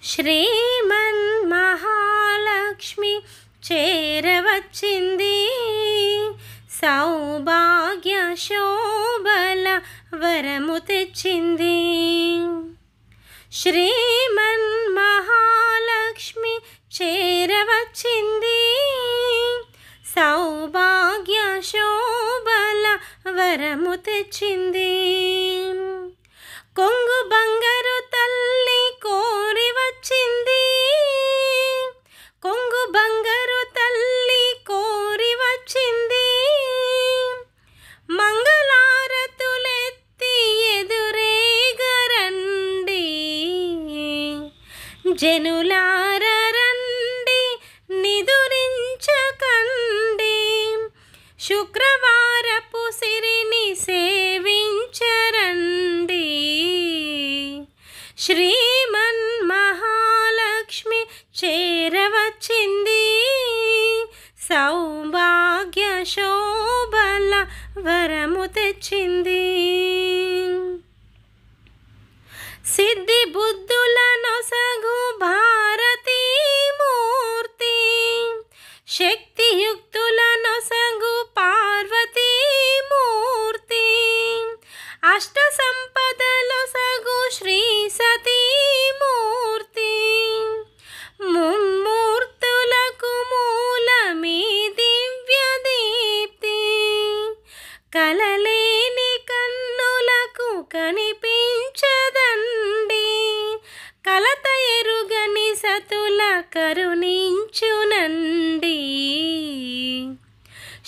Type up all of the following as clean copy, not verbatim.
శ్రీమన్మహాలక్ష్మి చేరవచ్చింది, సౌభాగ్య శోభల వరము తెచ్చింది. శ్రీమన్మహాలక్ష్మి చేరవచ్చింది, సౌభాగ్య శోభల వరము తెచ్చింది. కొంగు బంగారు తల్లి కోరి వచ్చింది, కొంగు బంగారు తల్లి కోరి వచ్చింది. మంగళారతులెత్తి ఎదురేగరండి, జనులార రండి నిదురించకండి. శుక్రవారపు సిరిని సేవించరండి. శ్రీమన్మహాలక్ష్మి చేరవచ్చింది, సౌభాగ్య శోభల వరము తెచ్చింది. సిద్ధి బుద్ధుల నొసగు భారతీ మూర్తి, శక్తియుక్తుల నొసగు పార్వతీ మూర్తి, అష్ట సంపదలొసగు శ్రీ సతీ మూర్తి. ముమ్మూర్తులకు మూలమీ దివ్య దీప్తి, కలలేని కన్నులకు కనిపించదండి. కలత ఎరుగని సతుల కరుణించునండి.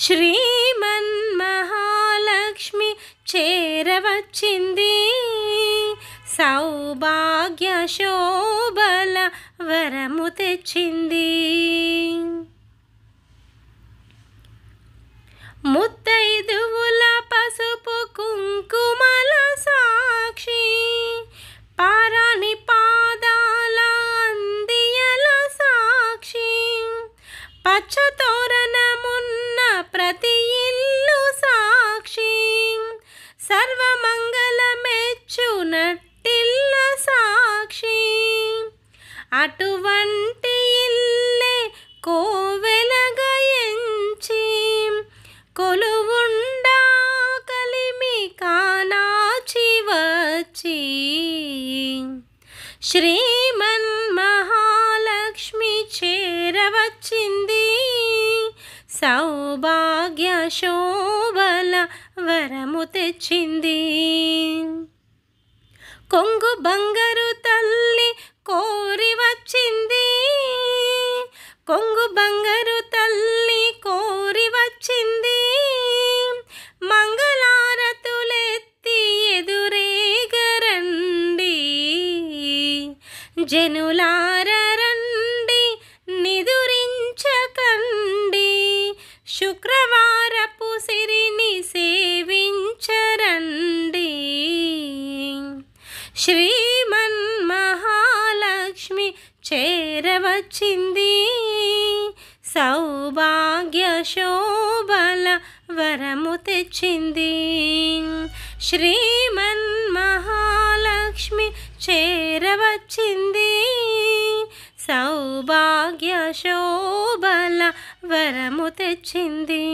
శ్రీమన్మహాలక్ష్మి చేరవచ్చింది, సౌభాగ్య శోభల వరము తెచ్చింది. ముత్తైదువుల పసుపు కుంకుమల సాక్షి, పారాని పాదాల అందియల సాక్షి, పచ్చతోరణమున్న ప్రతి ఇల్లు సాక్షి, సర్వమంగళమెచ్చు నట్టిల్ల సాక్షి. అటువంటి ఇల్లే కోవెలగా ఎంచి, కొలువుండా కలిమి కానాచి వచ్చి. శ్రీమన్మహాలక్ష్మి చేరవచ్చింది, సౌభాగ్య శోభల వరము తెచ్చింది. కొంగు బంగారు తల్లి కోరి వచ్చింది, కొంగు బంగారు తల్లి కోరి వచ్చింది. మంగళారతులెత్తి ఎదురేగరండి, జనులార రండి నిదురించకండి. శుక్రవారపు సిరిని సేవించరండి. శ్రీమన్మహాలక్ష్మి చేరవచ్చింది, సౌభాగ్య శోభల వరము తెచ్చింది. శ్రీమన్మహాలక్ష్మి చేరవచ్చింది, సౌభాగ్య శోభల వరము తెచ్చింది.